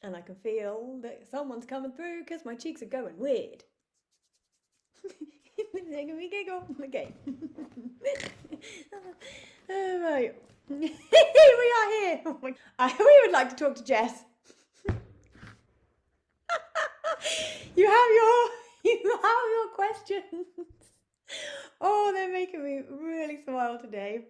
And I can feel that someone's coming through because my cheeks are going weird. Making me giggle. Okay. All right. We are here. Oh my... we would like to talk to Jess. You have your questions. Oh, they're making me really smile today.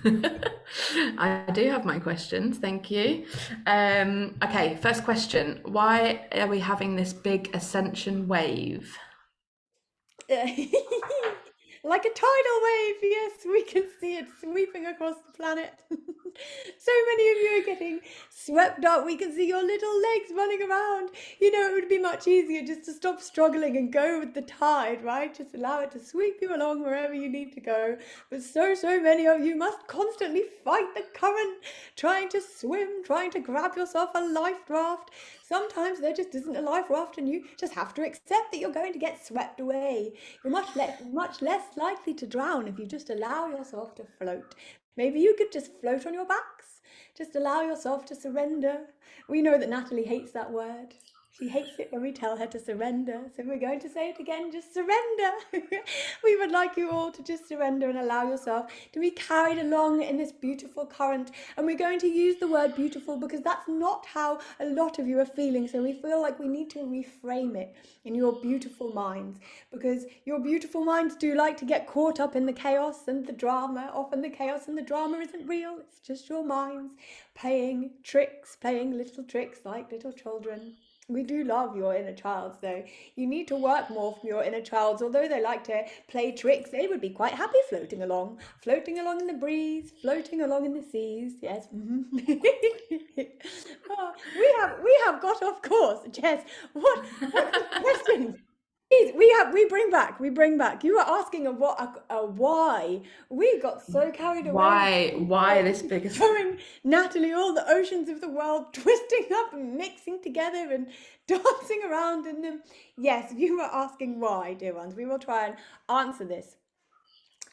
I do have my questions, thank you. Okay, first question. Why are we having this big ascension wave? Like a tidal wave, yes, we can see it sweeping across the planet. So many of you are getting swept up. We can see your little legs running around. You know, it would be much easier just to stop struggling and go with the tide, right? Just allow it to sweep you along wherever you need to go. But so many of you must constantly fight the current, trying to swim, trying to grab yourself a life raft. Sometimes there just isn't a life raft, and you just have to accept that you're going to get swept away. You're much less likely to drown if you just allow yourself to float. Maybe you could just float on your backs. Just allow yourself to surrender. We know that Natalie hates that word. She hates it when we tell her to surrender. So we're going to say it again, just surrender. We would like you all to just surrender and allow yourself to be carried along in this beautiful current. And we're going to use the word beautiful because that's not how a lot of you are feeling. So we feel like we need to reframe it in your beautiful minds, because your beautiful minds do like to get caught up in the chaos and the drama. Often the chaos and the drama isn't real. It's just your minds playing tricks, playing little tricks like little children. We do love your inner childs, though. You need to work more from your inner childs. Although they like to play tricks, they would be quite happy floating along in the breeze, floating along in the seas. Yes. Oh, we have got off course, Jess. What question? Please, we bring back. You were asking a why. We got so carried away Why this big showing Natalie all the oceans of the world twisting up and mixing together and dancing around in them. Yes, you were asking why, dear ones. We will try and answer this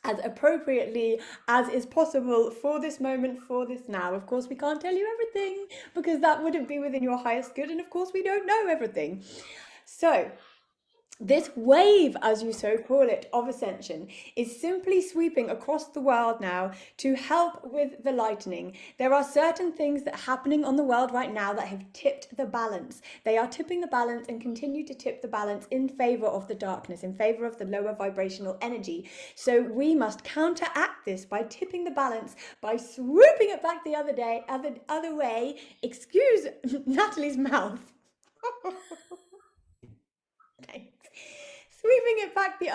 as appropriately as is possible for this moment, for this now. Of course, we can't tell you everything because that wouldn't be within your highest good, and of course, we don't know everything. So, this wave, as you so call it, of ascension is simply sweeping across the world now to help with the lightening. There are certain things that are happening on the world right now that have tipped the balance. They are tipping the balance and continue to tip the balance in favor of the darkness, in favor of the lower vibrational energy. So we must counteract this by tipping the balance, by swooping it back the other way. Excuse Natalie's mouth. Okay. Sweeping it back the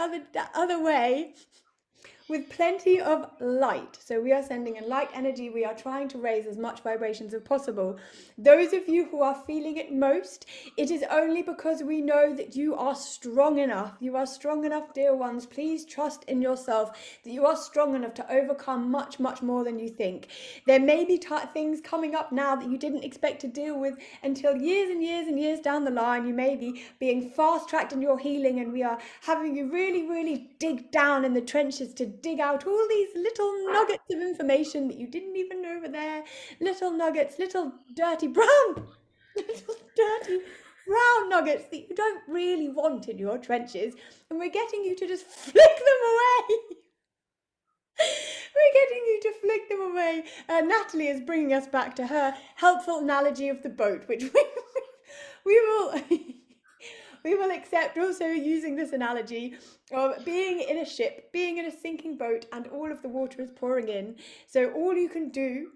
other way with plenty of light. So we are sending in light energy. We are trying to raise as much vibrations as possible. Those of you who are feeling it most, it is only because we know that you are strong enough. You are strong enough, dear ones. Please trust in yourself that you are strong enough to overcome much more than you think. There may be things coming up now that you didn't expect to deal with until years and years down the line. You may be being fast-tracked in your healing, and we are having you really dig down in the trenches to dig out all these little nuggets of information that you didn't even know were there. Little nuggets, little dirty brown nuggets that you don't really want in your trenches, and we're getting you to just flick them away. We're getting you to flick them away. Natalie is bringing us back to her helpful analogy of the boat, which we will we will accept also using this analogy of being in a ship, being in a sinking boat, and all of the water is pouring in. So all you can do,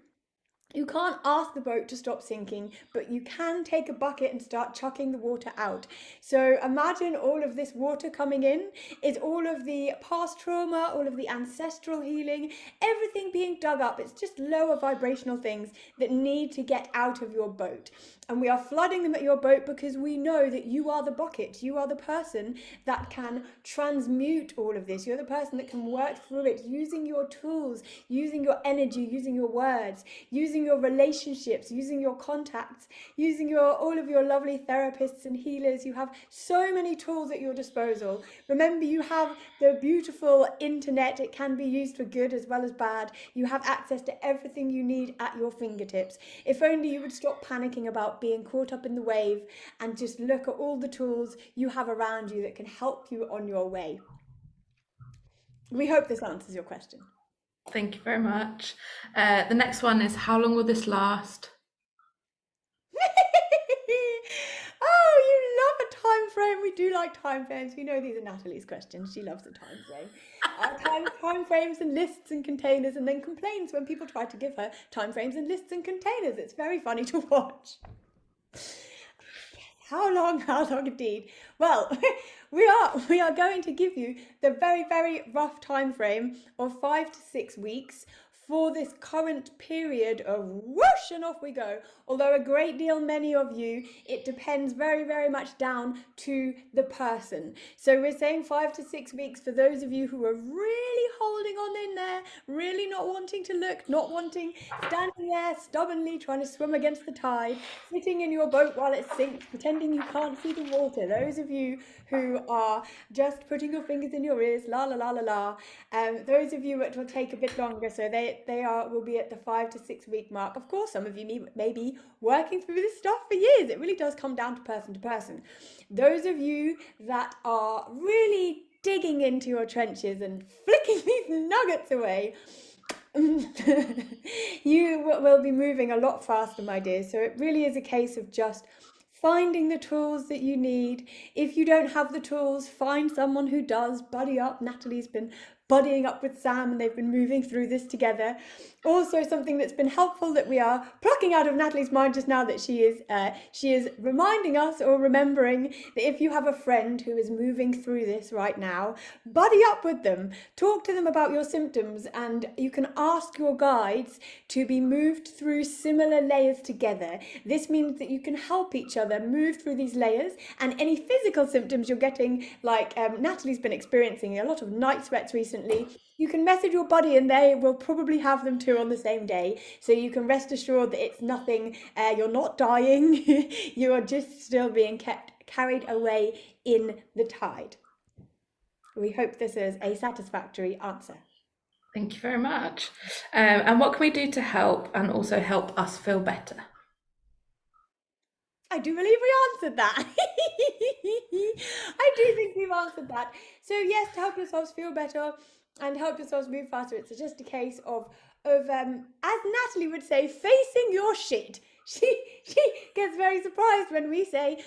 you can't ask the boat to stop sinking, but you can take a bucket and start chucking the water out. So imagine all of this water coming in is all of the past trauma, all of the ancestral healing, everything being dug up. It's just lower vibrational things that need to get out of your boat. And we are flooding them at your boat because we know that you are the bucket. You are the person that can transmute all of this. You're the person that can work through it using your tools, using your energy, using your words, using using your relationships, using your contacts, using all of your lovely therapists and healers. You have so many tools at your disposal. Remember, you have the beautiful internet. It can be used for good as well as bad. You have access to everything you need at your fingertips. If only you would stop panicking about being caught up in the wave and just look at all the tools you have around you that can help you on your way. We hope this answers your question. Thank you very much. The next one is, how long will this last? Oh, you love a time frame. We do like time frames. We know these are Natalie's questions. She loves a time frame. Time frames and lists and containers, and then complains when people try to give her time frames and lists and containers. It's very funny to watch. How long? How long indeed? Well, we are going to give you the very, very rough time frame of 5 to 6 weeks for this current period of whoosh and off we go. Although a great deal, many of you, it depends very, very much down to the person. So we're saying 5 to 6 weeks for those of you who are really holding on in there, really not wanting to look, not wanting, standing there stubbornly trying to swim against the tide, sitting in your boat while it sinks, pretending you can't see the water. Those of you who are just putting your fingers in your ears, la la la la la. Those of you, it will take a bit longer, so will be at the 5 to 6 week mark. Of course, some of you may be working through this stuff for years. It really does come down to person to person. Those of you that are really digging into your trenches and flicking these nuggets away, you will be moving a lot faster, my dear. So it really is a case of just finding the tools that you need. If you don't have the tools, find someone who does. Buddy up. Natalie's been buddying up with Sam, and they've been moving through this together. Also, something that's been helpful that we are plucking out of Natalie's mind just now, that she is reminding us or remembering that if you have a friend who is moving through this right now, buddy up with them. Talk to them about your symptoms, and you can ask your guides to be moved through similar layers together. This means that you can help each other move through these layers, and any physical symptoms you're getting, like Natalie's been experiencing a lot of night sweats recently, you can message your buddy and they will probably have them too on the same day. So you can rest assured that it's nothing, you're not dying, you are just still being carried away in the tide. We hope this is a satisfactory answer. Thank you very much. And what can we do to help and also help us feel better? I do believe we answered that. I do think we've answered that. So yes, to help yourselves feel better and help yourselves move faster, it's just a case of as Natalie would say, facing your shit. She gets very surprised when we say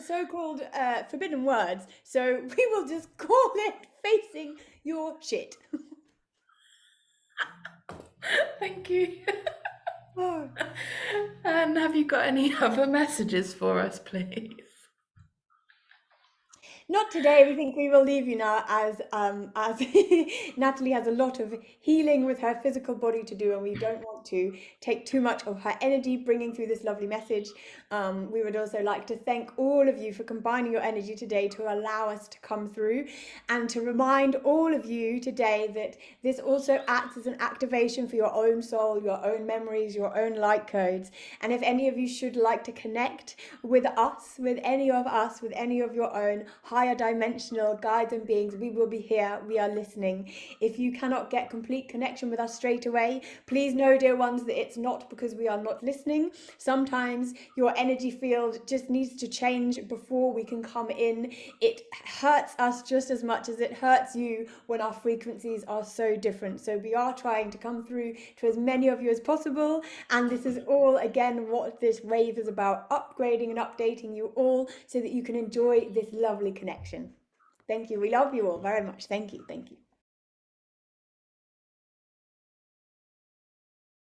so-called forbidden words. So we will just call it facing your shit. Thank you. Oh. And have you got any other messages for us, please? Not today. We think we will leave you now, as Natalie has a lot of healing with her physical body to do, and we don't want to take too much of her energy bringing through this lovely message. We would also like to thank all of you for combining your energy today to allow us to come through, and to remind all of you today that this also acts as an activation for your own soul, your own memories, your own light codes. And if any of you should like to connect with us, with any of your own higher dimensional guides and beings, we will be here. We are listening. If you cannot get complete connection with us straight away, please know, dear ones, that it's not because we are not listening. Sometimes your energy field just needs to change before we can come in. It hurts us just as much as it hurts you when our frequencies are so different. So we are trying to come through to as many of you as possible, and this is all, again, what this wave is about: upgrading and updating you all so that you can enjoy this lovely connection. Thank you. We love you all very much. Thank you. Thank you.